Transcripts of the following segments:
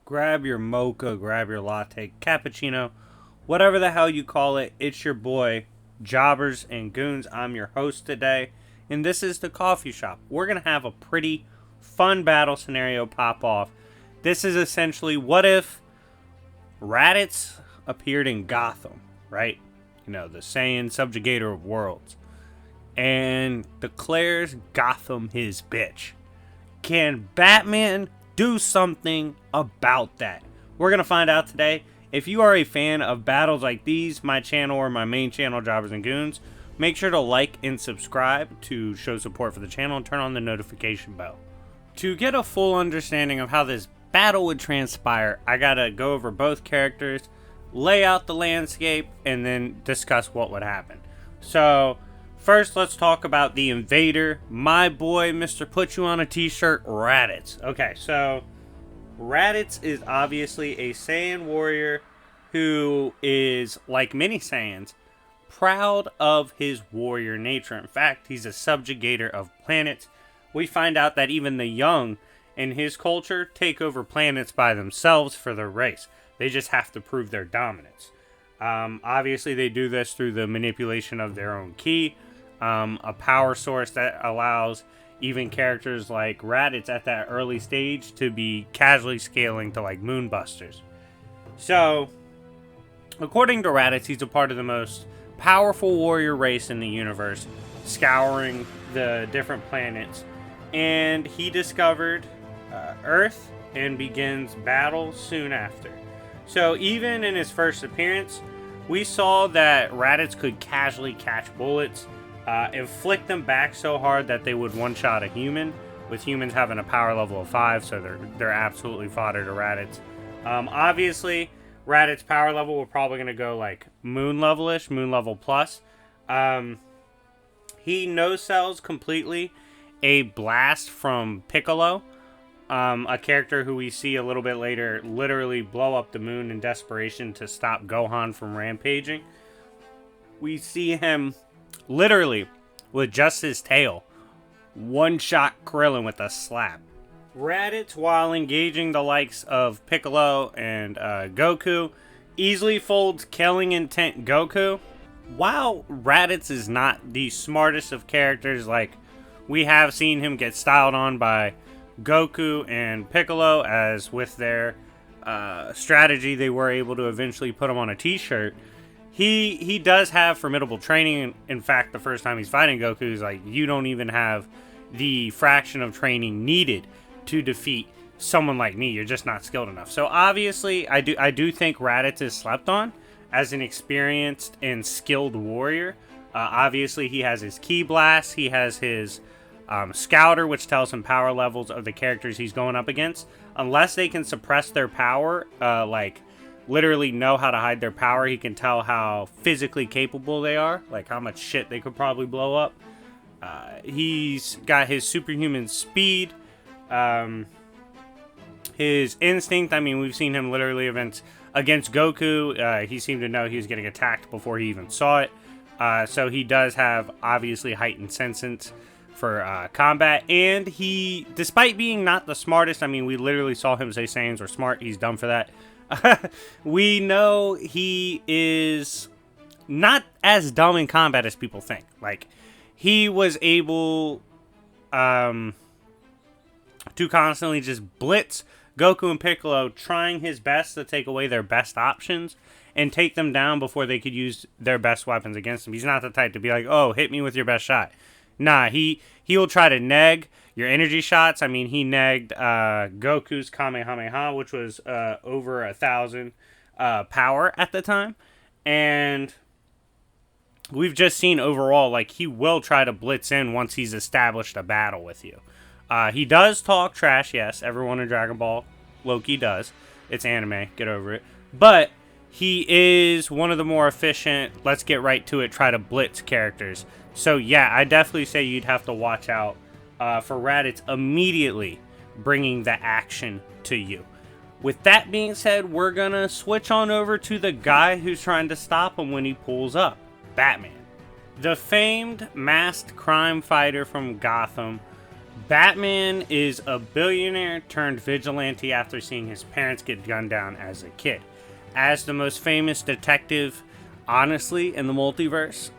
Grab your mocha, grab your latte, cappuccino, whatever the hell you call it. It's your boy, Jobbers and Goons. I'm your host today, and this is the coffee shop. We're going to have a pretty fun battle scenario pop off. This is essentially what if Raditz appeared in Gotham, right? You know, the Saiyan subjugator of worlds, and declares Gotham his bitch. Can Batman do something about that? We're going to find out today. If you are a fan of battles like these, my channel or my main channel, Jobbers and Goons, make sure to like and subscribe to show support for the channel and turn on the notification bell. To get a full understanding of how this battle would transpire, I gotta go over both characters, lay out the landscape, and then discuss what would happen. So, first, let's talk about the invader, my boy, Mr. Put You on a T-shirt, Raditz. Okay, so Raditz is obviously a Saiyan warrior who is, like many Saiyans, proud of his warrior nature. In fact, he's a subjugator of planets. We find out that even the young in his culture take over planets by themselves for their race. They just have to prove their dominance. Obviously, they do this through the manipulation of their own ki. A power source that allows even characters like Raditz at that early stage to be casually scaling to like moonbusters. So, according to Raditz, he's a part of the most powerful warrior race in the universe, scouring the different planets, and he discovered Earth and begins battle soon after. So even in his first appearance, we saw that Raditz could casually catch bullets, inflict them back so hard that they would one-shot a human, with humans having a power level of 5, so they're absolutely fodder to Raditz. Obviously, Raditz's power level, we're probably going to go like moon level-ish, moon level plus. He no-sells completely a blast from Piccolo, a character who we see a little bit later literally blow up the moon in desperation to stop Gohan from rampaging. We see him literally, with just his tail, one-shot Krillin with a slap. Raditz, while engaging the likes of Piccolo and Goku, easily folds Killing Intent Goku. While Raditz is not the smartest of characters, like we have seen him get styled on by Goku and Piccolo, as with their strategy they were able to eventually put him on a t-shirt. He does have formidable training. In fact, the first time he's fighting Goku, he's like, you don't even have the fraction of training needed to defeat someone like me. You're just not skilled enough. So obviously, I do think Raditz is slept on as an experienced and skilled warrior. Obviously, he has his ki blast. He has his scouter, which tells him power levels of the characters he's going up against. Unless they can suppress their power, like literally know how to hide their power, he can tell how physically capable they are, like how much shit they could probably blow up. He's got his superhuman speed, his instinct. I mean, we've seen him literally against Goku. He seemed to know he was getting attacked before he even saw it. So he does have obviously heightened sentience for combat, and he, despite being not the smartest, I mean, we literally saw him say Saiyans were smart. He's dumb for that. We know he is not as dumb in combat as people think. Like, he was able to constantly just blitz Goku and Piccolo, trying his best to take away their best options and take them down before they could use their best weapons against him. He's not the type to be like, oh, hit me with your best shot. Nah, he'll try to neg your energy shots. I mean, he negged Goku's Kamehameha, which was over 1,000 power at the time. And we've just seen overall, like, he will try to blitz in once he's established a battle with you. He does talk trash, yes. Everyone in Dragon Ball, Loki does. It's anime, get over it. But he is one of the more efficient, let's get right to it, try to blitz characters. So yeah, I definitely say you'd have to watch out for Raditz immediately bringing the action to you. With that being said, we're gonna switch on over to the guy who's trying to stop him when he pulls up, Batman. The famed masked crime fighter from Gotham Batman is a billionaire turned vigilante after seeing his parents get gunned down as a kid. As the most famous detective, honestly, in the multiverse,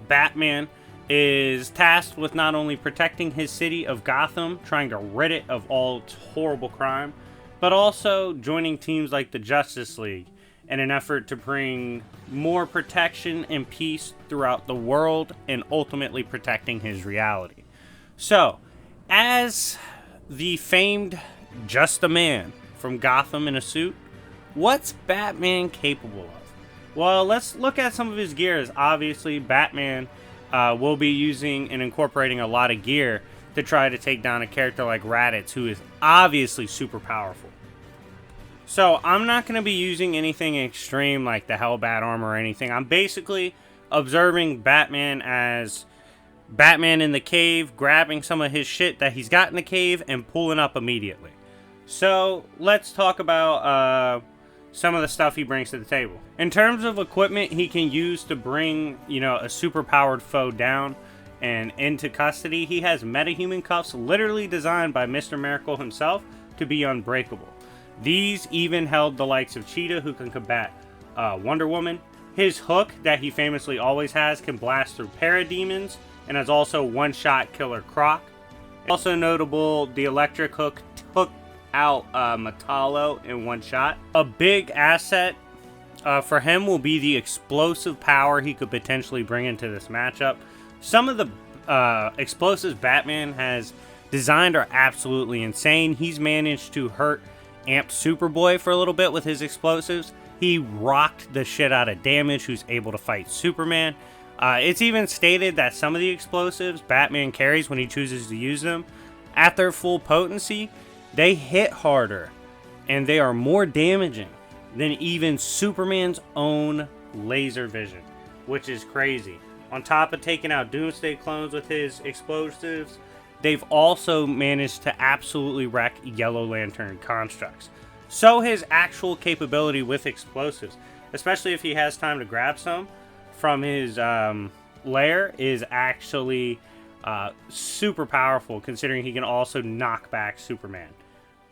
Batman is tasked with not only protecting his city of Gotham, trying to rid it of all its horrible crime, but also joining teams like the Justice League in an effort to bring more protection and peace throughout the world and ultimately protecting his reality. So, as the famed Just a Man from Gotham in a suit, what's Batman capable of? Well, let's look at some of his gears. Obviously, Batman will be using and incorporating a lot of gear to try to take down a character like Raditz, who is obviously super powerful. So, I'm not going to be using anything extreme like the Hellbat armor or anything. I'm basically observing Batman as Batman in the cave, grabbing some of his shit that he's got in the cave and pulling up immediately. So, let's talk about some of the stuff he brings to the table. In terms of equipment he can use to bring, a super-powered foe down and into custody, he has metahuman cuffs literally designed by Mr. Miracle himself to be unbreakable. These even held the likes of Cheetah, who can combat Wonder Woman. His hook, that he famously always has, can blast through parademons, and has also one-shot Killer Croc. Also notable, the electric hook took out Metallo in one shot. A big asset for him will be the explosive power he could potentially bring into this matchup. Some of the explosives Batman has designed are absolutely insane. He's managed to hurt Amped Superboy for a little bit with his explosives. He rocked the shit out of Damage, who's able to fight Superman. It's even stated that some of the explosives Batman carries when he chooses to use them, at their full potency, they hit harder and they are more damaging than even Superman's own laser vision, which is crazy. On top of taking out Doomsday clones with his explosives, they've also managed to absolutely wreck Yellow Lantern constructs. So his actual capability with explosives, especially if he has time to grab some from his lair, is actually super powerful, considering he can also knock back Superman.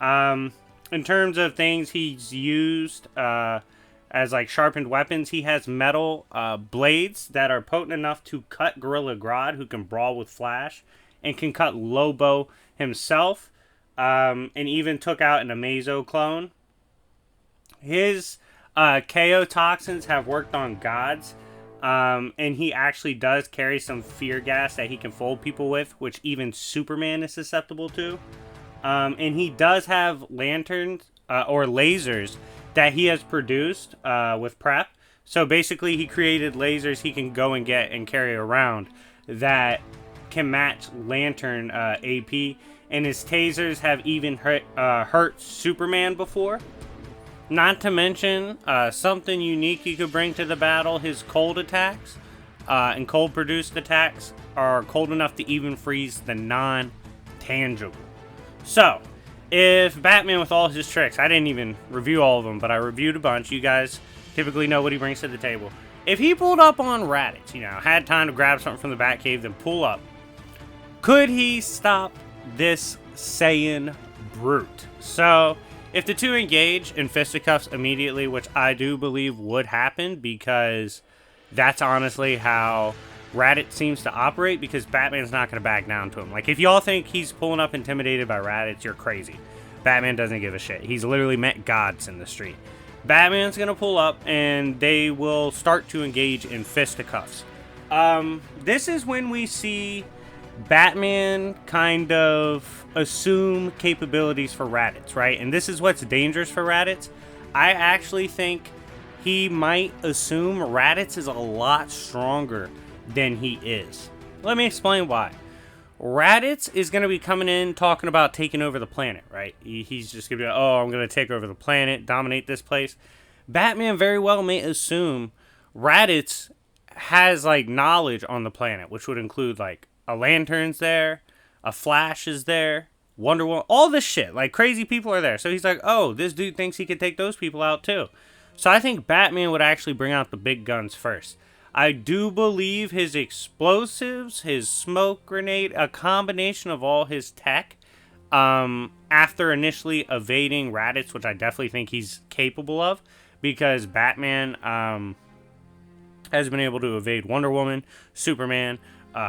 In terms of things he's used as like sharpened weapons, he has metal blades that are potent enough to cut Gorilla Grodd, who can brawl with Flash, and can cut Lobo himself, and even took out an Amazo clone. His KO toxins have worked on gods, and he actually does carry some fear gas that he can fold people with, which even Superman is susceptible to. And he does have lanterns or lasers that he has produced with prep. So basically he created lasers he can go and get and carry around that can match Lantern AP. And his tasers have even hurt Superman before. Not to mention something unique he could bring to the battle, his cold attacks and cold produced attacks are cold enough to even freeze the non-tangible. So, if Batman with all his tricks, I didn't even review all of them, but I reviewed a bunch. You guys typically know what he brings to the table. If he pulled up on Raditz, had time to grab something from the Batcave, then pull up, could he stop this Saiyan brute? So, if the two engage in fisticuffs immediately, which I do believe would happen, because that's honestly how Raditz seems to operate, because Batman's not going to back down to him. Like, if y'all think he's pulling up intimidated by Raditz, you're crazy. Batman doesn't give a shit. He's literally met gods in the street. Batman's going to pull up, and they will start to engage in fisticuffs. This is when we see Batman kind of assume capabilities for Raditz, right? And this is what's dangerous for Raditz. I actually think he might assume Raditz is a lot stronger than he is. Let me explain why. Raditz is going to be coming in talking about taking over the planet, right? He's just going to be like, oh, I'm going to take over the planet, dominate this place. Batman very well may assume Raditz has like knowledge on the planet, which would include like a Lantern's there, a Flash is there, Wonder Woman, all this shit. Like crazy people are there. So he's like, oh, this dude thinks he could take those people out too. So I think Batman would actually bring out the big guns first. I do believe his explosives, his smoke grenade, a combination of all his tech, after initially evading Raditz, which I definitely think he's capable of, because Batman has been able to evade Wonder Woman, Superman,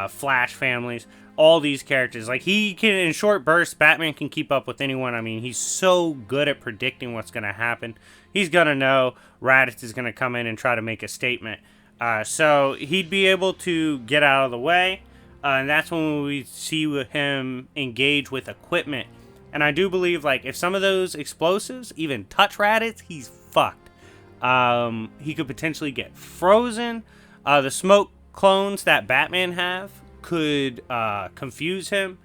Flash families, all these characters. Like, he can, in short bursts, Batman can keep up with anyone. I mean, he's so good at predicting what's going to happen. He's going to know Raditz is going to come in and try to make a statement. So he'd be able to get out of the way. And that's when we see him engage with equipment. And I do believe, like, if some of those explosives even touch Raditz, he's fucked. He could potentially get frozen. The smoke clones that Batman have could confuse him.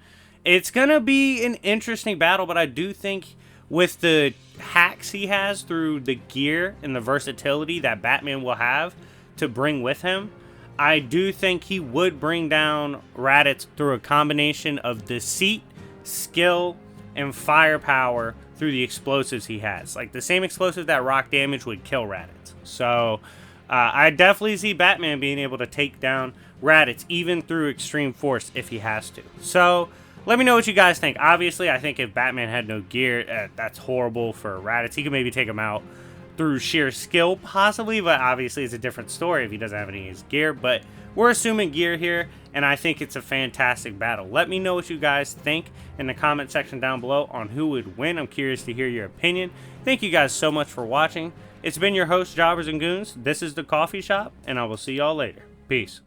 It's going to be an interesting battle, but I do think with the hacks he has through the gear and the versatility that Batman will have to bring with him, I do think he would bring down Raditz through a combination of deceit, skill, and firepower through the explosives he has. Like, the same explosive that rock damage would kill Raditz. So, I definitely see Batman being able to take down Raditz, even through extreme force, if he has to. So, let me know what you guys think. Obviously, I think if Batman had no gear, that's horrible for Raditz. He could maybe take him out through sheer skill, possibly, but obviously it's a different story if he doesn't have any of his gear. But we're assuming gear here, and I think it's a fantastic battle. Let me know what you guys think in the comment section down below on who would win. I'm curious to hear your opinion. Thank you guys so much for watching. It's been your host, Jobbers and Goons. This is The Coffee Shop, and I will see y'all later. Peace.